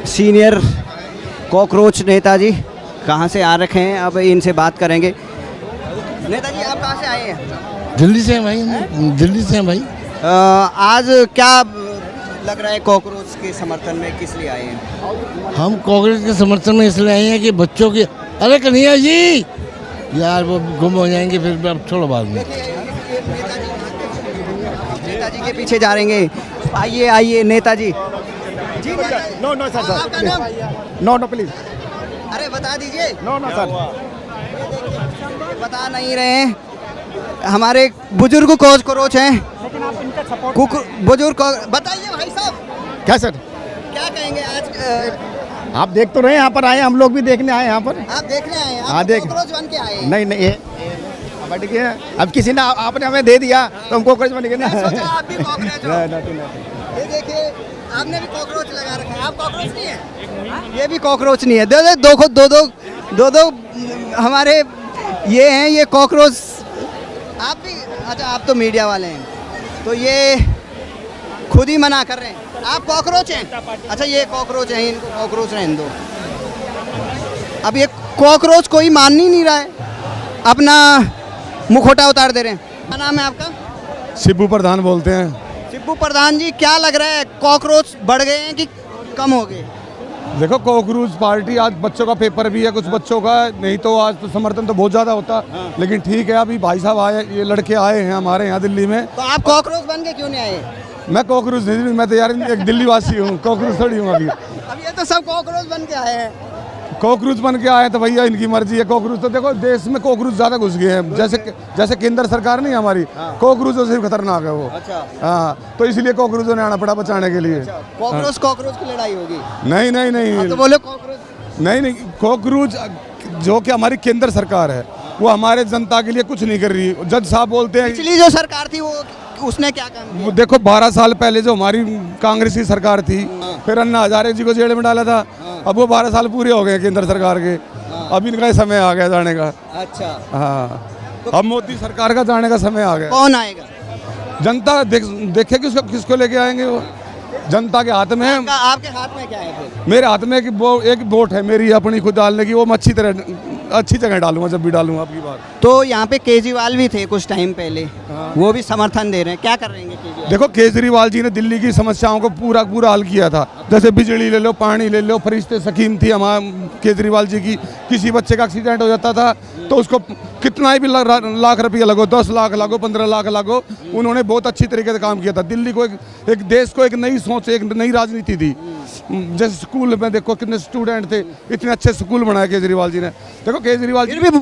Senior cockroach Netaji कहाँ से आ रखे हैं, अब इनसे बात करेंगे। नेताजी आप कहाँ से आए हैं? दिल्ली से हैं भाई, दिल्ली से हैं भाई। आज क्या लग रहा है, कॉकरोच के समर्थन में किस लिए आए हैं? हम कांग्रेस के समर्थन में इसलिए आए हैं कि बच्चों की, अरे कन्हैया जी यार वो गुम हो जाएंगे, फिर अब छोड़ो बाद में। नेताजी के पीछे जा रहेंगे। आइए आइए नेताजी जी। नो नो सर, आपका नाम? नो नो प्लीज, अरे बता दीजिए। No no sir. बता नहीं रहे हैं। हमारे बुजुर्ग कॉकरोच हैं, बुजुर्ग। बताइए भाई साहब, क्या सर? क्या कहेंगे आज? आप देख तो रहे हैं, यहाँ पर आए, हम लोग भी देखने आए यहाँ पर। आप देखने आए हैं? हाँ, आप देख। कॉकरोच बन के आए हैं? नहीं नहीं, अब ठीक है, अब किसी ने आपने हमें दे दिया तो हमको कुछ बनेंगे ना। मैं सोचा आप भी कॉकरोच हो। नहीं। ये देखिए, आपने भी कॉकरोच लगा रखा है। आप कॉकरोच नहीं है? ये भी कॉकरोच नहीं है। दो हमारे ये हैं, ये कॉकरोच। आप भी? अच्छा, आप तो मीडिया वाले हैं, तो ये खुद ही मना कर रहे हैं। आप कॉकरोच हैं? अच्छा, ये कॉकरोच हैं, इनको कॉकरोच रहने दो। अब ये कॉकरोच कोई मान ही नहीं रहा है, अपना मुखौटा उतार दे रहे हैं। क्या नाम है आपका? शिबू प्रधान बोलते हैं। शिबू प्रधान जी, क्या लग रहा है, कॉकरोच बढ़ गए हैं कि कम हो गए? देखो, कॉकरोच पार्टी, आज बच्चों का पेपर भी है, कुछ बच्चों का, नहीं तो आज तो समर्थन तो बहुत ज़्यादा होता। लेकिन ठीक है, अभी भाई साहब आए, ये लड़के आए हैं हमारे यहाँ दिल्ली में। तो आप कॉकरोच बन के क्यों नहीं आए? मैं कॉकरोच नहीं, मैं तो यार एक दिल्ली वासी हूँ, कॉकरोच थोड़ी हूँ अभी। अब ये तो सब कॉकरोच बन के आए हैं। कॉकरोच बन के आए तो भैया इनकी मर्जी है। कॉकरोच तो देखो, देश में कॉकरोच ज़्यादा घुस गए हैं, जैसे केंद्र सरकार नहीं हमारी, कॉकरोचों से भी खतरनाक है वो। अच्छा। हाँ, तो इसलिए कॉकरोचों ने आना पड़ा बचाने के लिए। कॉकरोच की लड़ाई होगी? नहीं नहीं आप नहीं तो बोले कॉकरोच। नहीं, कॉकरोच जो कि हमारी केंद्र सरकार है, वो हमारे जनता के लिए कुछ नहीं कर रही। जज साहब बोलते हैं, पिछली जो सरकार थी वो उसने क्या काम किया? देखो 12 साल पहले जो हमारी कांग्रेस की सरकार थी, फिर अन्ना हजारे जी को जेल में डाला था। अब वो 12 साल पूरे हो गए केंद्र सरकार के, अब इनका समय आ गया जाने का। अच्छा, हाँ, अब मोदी सरकार का जाने का समय आ गया। कौन आएगा? जनता देखे किसको लेके आएंगे, वो जनता के हाथ में है। आपके हाथ में क्या है फिर? मेरे हाथ में एक वोट है मेरी अपनी खुद डालने की, वो मैं अच्छी जगह डालूंगा जब भी डालूंगा आपकी बात। तो यहाँ पे केजरीवाल भी थे कुछ टाइम पहले, वो भी समर्थन दे रहे हैं, क्या कर रहे हैं केजरीवाल? देखो, केजरीवाल जी ने दिल्ली की समस्याओं को पूरा हल किया था। जैसे बिजली ले लो, पानी ले लो, फरिश्ते स्कीम थी हमारे केजरीवाल जी की। किसी बच्चे का एक्सीडेंट हो जाता था तो उसको कितना ही भी लाख रुपया लगो, 10 लाख लगो, 15 लाख लगो, उन्होंने बहुत अच्छी तरीके से काम किया था। दिल्ली को एक देश को एक नई सोच, एक नई राजनीति थी। जैसे स्कूल में देखो कितने स्टूडेंट थे, इतने अच्छे स्कूल बनाए केजरीवाल जी ने। देखो केजरीवाल जी फिर भी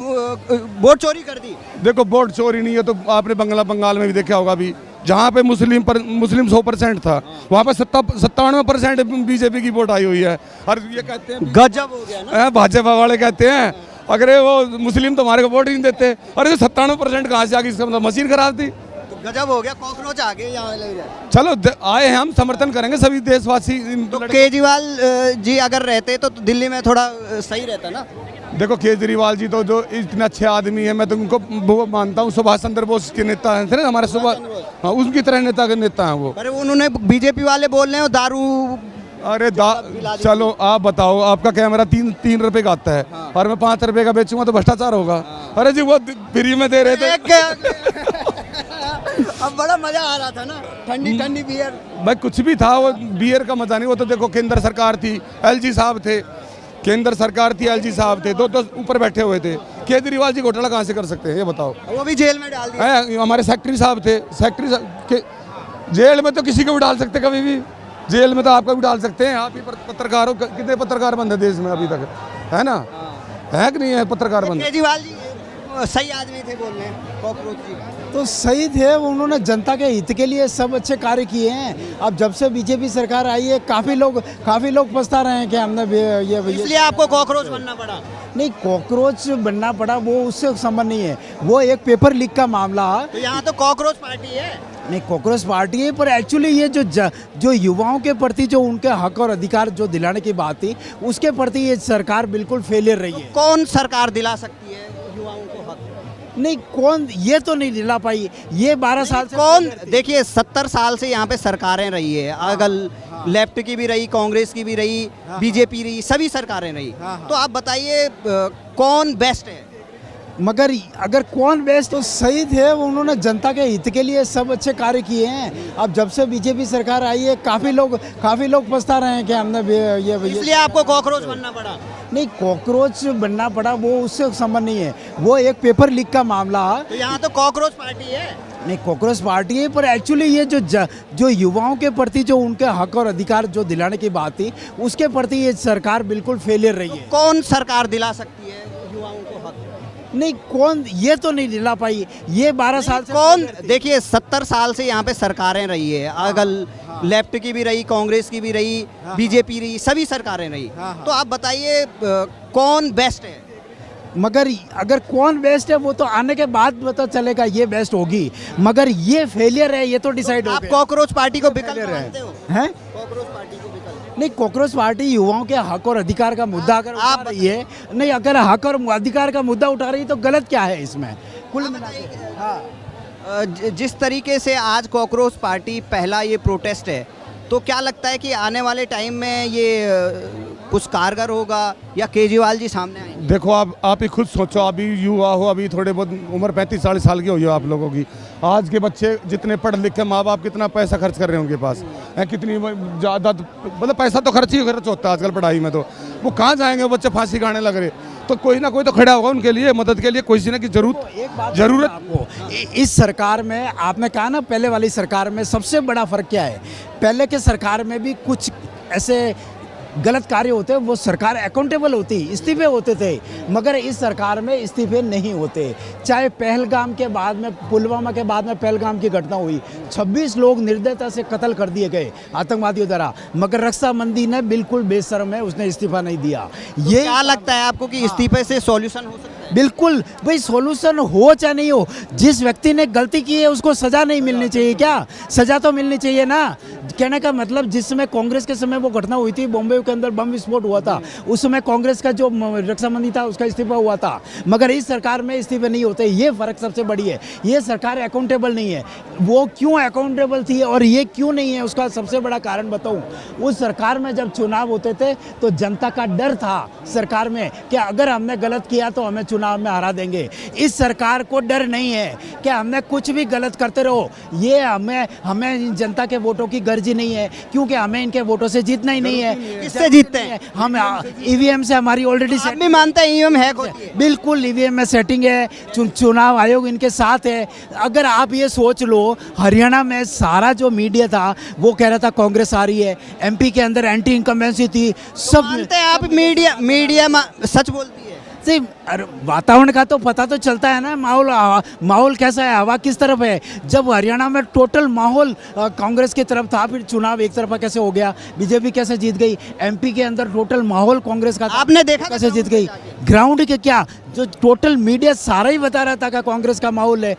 वोट चोरी कर दी। देखो, वोट चोरी नहीं है तो आपने बंगाल में भी देखा होगा। अभी जहाँ पे मुस्लिम 100% था, वहाँ पे 97% बीजेपी की वोट आई हुई है। और ये कहते हैं गजब हो गया ना। भाजपा वाले कहते हैं अगर वो मुस्लिम तो हमारे को वोट ही नहीं देते। अरे जो 97% कहाँ से आ गई, इसका मतलब मशीन खराब थी। तो गजब हो गया, कॉकरोच आ गए यहाँ लग रहा है। चलो आए हैं, हम समर्थन करेंगे सभी देशवासी। तो केजरीवाल जी अगर रहते तो दिल्ली में थोड़ा सही रहता ना। देखो, केजरीवाल जी तो जो इतने अच्छे आदमी है, मैं तो उनको वो मानता हूँ, सुभाष चंद्र बोस के नेता हैं ना हमारे, हाँ, उनकी तरह नेता हैं वो। अरे उन्होंने बीजेपी वाले बोल रहे हो दारू। अरे चलो आप बताओ, आपका कैमरा 3 रुपए का आता है और मैं 5 रुपए का बेचूंगा तो भ्रष्टाचार होगा। अरे जी, वो फ्री में दे रहे थे। अब बड़ा मजा आ रहा था ना, ठंडी ठंडी बियर। भाई कुछ भी था, वो बियर का मजा नहीं। वो तो देखो केंद्र सरकार थी, एलजी साहब थे, केंद्र सरकार थी, एलजी साहब थे, दो ऊपर बैठे हुए थे। केजरीवाल जी घोटाला कहाँ से कर सकते हैं ये बताओ? वो भी जेल में डाल दिया। हमारे सेक्रेटरी साहब थे, जेल में तो किसी को भी डाल सकते, कभी भी जेल में तो आपको भी डाल सकते हैं। आप ही पत्रकार हो, कितने पत्रकार बंद है देश में अभी तक, है ना? है कि नहीं है पत्रकार बंद? केजरीवाल जी सही आदमी थे बोल रहे हैं, कॉकरोच जी तो सही थे, उन्होंने जनता के हित के लिए सब अच्छे कार्य किए हैं। अब जब से बीजेपी सरकार आई है, काफ़ी लोग पछता रहे हैं कि हमने ये इसलिए आपको कॉकरोच बनना पड़ा। नहीं, कॉकरोच बनना पड़ा वो उससे संबंध नहीं है, वो एक पेपर लीक का मामला। तो यहाँ तो कॉकरोच पार्टी है। नहीं, कॉकरोच पार्टी है, पर एक्चुअली ये जो युवाओं के प्रति जो उनके हक और अधिकार जो दिलाने की बात थी, उसके प्रति ये सरकार बिल्कुल फेलियर रही है। कौन सरकार दिला सकती है युवाओं को हक? नहीं कौन ये तो नहीं दिला पाई, ये 12 साल से कौन देखिए 70 साल से यहाँ पे सरकारें रही है, अगर लेफ्ट की भी रही, कांग्रेस की भी रही, बीजेपी रही, सभी सरकारें रही। तो आप बताइए कौन बेस्ट है? मगर अगर कौन बेस्ट तो सही थे, उन्होंने जनता के हित के लिए सब अच्छे कार्य किए हैं। अब जब से बीजेपी सरकार आई है काफ़ी लोग पछता रहे हैं कि हमने ये इसलिए आपको कॉकरोच बनना पड़ा। नहीं, कॉकरोच बनना पड़ा वो उससे संबंध नहीं है, वो एक पेपर लीक का मामला है। तो यहाँ तो कॉकरोच पार्टी है। नहीं, कॉकरोच पार्टी है, पर एक्चुअली ये जो युवाओं के प्रति जो उनके हक और अधिकार जो दिलाने की बात थी, उसके प्रति ये सरकार बिल्कुल फेलियर रही है। कौन सरकार दिला सकती है युवाओं को हक? नहीं कौन ये तो नहीं दिला पाई, ये 12 साल से कौन देखिए 70 साल से यहाँ पे सरकारें रही है, अगर लेफ्ट की भी रही, कांग्रेस की भी रही, बीजेपी रही, सभी सरकारें रही। तो आप बताइए कौन बेस्ट है? मगर अगर कौन बेस्ट है वो तो आने के बाद पता चलेगा, ये बेस्ट होगी। मगर ये फेलियर है, ये तो डिसाइड हो आप गया। कॉकरोच पार्टी को विकल्प फेलियर मानते हो? हैं? कॉकरोच पार्टी को विकल्प? नहीं, कॉकरोच पार्टी युवाओं के हक और अधिकार का मुद्दा अगर उठा आप रही है, नहीं अगर हक और अधिकार का मुद्दा उठा रही है तो गलत क्या है इसमें? कुल मिला के हाँ। जिस तरीके से आज कॉकरोच पार्टी पहला ये प्रोटेस्ट है, तो क्या लगता है कि आने वाले टाइम में ये कुछ कारगर होगा या केजरीवाल जी सामने आएंगे? देखो आप ही खुद सोचो, अभी युवा हो, अभी थोड़े बहुत उम्र 35-40 साल की हो गई आप लोगों की। आज के बच्चे जितने पढ़ लिख के माँ बाप कितना पैसा खर्च कर रहे हैं उनके पास है, कितनी ज़्यादा मतलब पैसा तो खर्च ही होता है आजकल पढ़ाई में। तो वो कहाँ जाएंगे वो बच्चे, फांसी खाने लग रहे। तो कोई ना कोई तो खड़ा होगा उनके लिए, मदद के लिए कोई ना की जरूरत आपको इस सरकार में, आपने कहा ना पहले वाली सरकार में सबसे बड़ा फर्क क्या है? पहले के सरकार में भी कुछ ऐसे गलत कार्य होते, वो सरकार अकाउंटेबल होती, इस्तीफे होते थे, मगर इस सरकार में इस्तीफे नहीं होते। चाहे पहलगाम के बाद में, पुलवामा के बाद में पहलगाम की घटना हुई, 26 लोग निर्दयता से कत्ल कर दिए गए आतंकवादियों द्वारा, मगर रक्षामंत्री ने बिल्कुल बेशर्म है, उसने इस्तीफा नहीं दिया। ये क्या लगता है आपको कि इस्तीफे से सॉल्यूशन हो सकता है? बिल्कुल भाई, सॉल्यूशन हो चाहे नहीं हो, जिस व्यक्ति ने गलती की है उसको सजा नहीं मिलनी चाहिए क्या? सजा तो मिलनी चाहिए ना। कहने का मतलब जिस समय कांग्रेस के समय वो घटना हुई थी, बॉम्बे के अंदर बम विस्फोट हुआ था, उस समय कांग्रेस का जो रक्षा मंत्री था उसका इस्तीफा हुआ था, मगर इस सरकार में इस्तीफे नहीं होते। ये फर्क सबसे बड़ी है, ये सरकार अकाउंटेबल नहीं है। वो क्यों अकाउंटेबल थी और ये क्यों नहीं है, उसका सबसे बड़ा कारण बताऊं। उस सरकार में जब चुनाव होते थे तो जनता का डर था सरकार में कि अगर हमने गलत किया तो हमें चुनाव में हरा देंगे। इस सरकार को डर नहीं है कि हमने कुछ भी गलत करते रहो, ये हमें जनता के वोटों की गर्ज ही नहीं है, क्योंकि हमें इनके वोटों से जीतना ही नहीं है। किससे जीतते हैं? हम ईवीएम से, हमारी ऑलरेडी आप भी मानते हैं ईवीएम हैक होती है? बिल्कुल, ईवीएम में सेटिंग है, चुनाव आयोग इनके साथ है। अगर आप ये सोच लो, हरियाणा में सारा जो मीडिया था वो कह रहा था कांग्रेस आ रही है, एमपी के अंदर एंटी इनकम्बेंसी थी, सब मानते हैं आप मीडिया सच बोलती है? वातावरण का तो पता तो चलता है ना, माहौल कैसा है, हवा किस तरफ है। जब हरियाणा में टोटल माहौल कांग्रेस की तरफ था, फिर चुनाव एक तरफा कैसे हो गया, बीजेपी कैसे जीत गई? एमपी के अंदर टोटल माहौल कांग्रेस का था, आपने देखा कैसे जीत गई? ग्राउंड के क्या, जो टोटल मीडिया सारा ही बता रहा था कि कांग्रेस का माहौल है।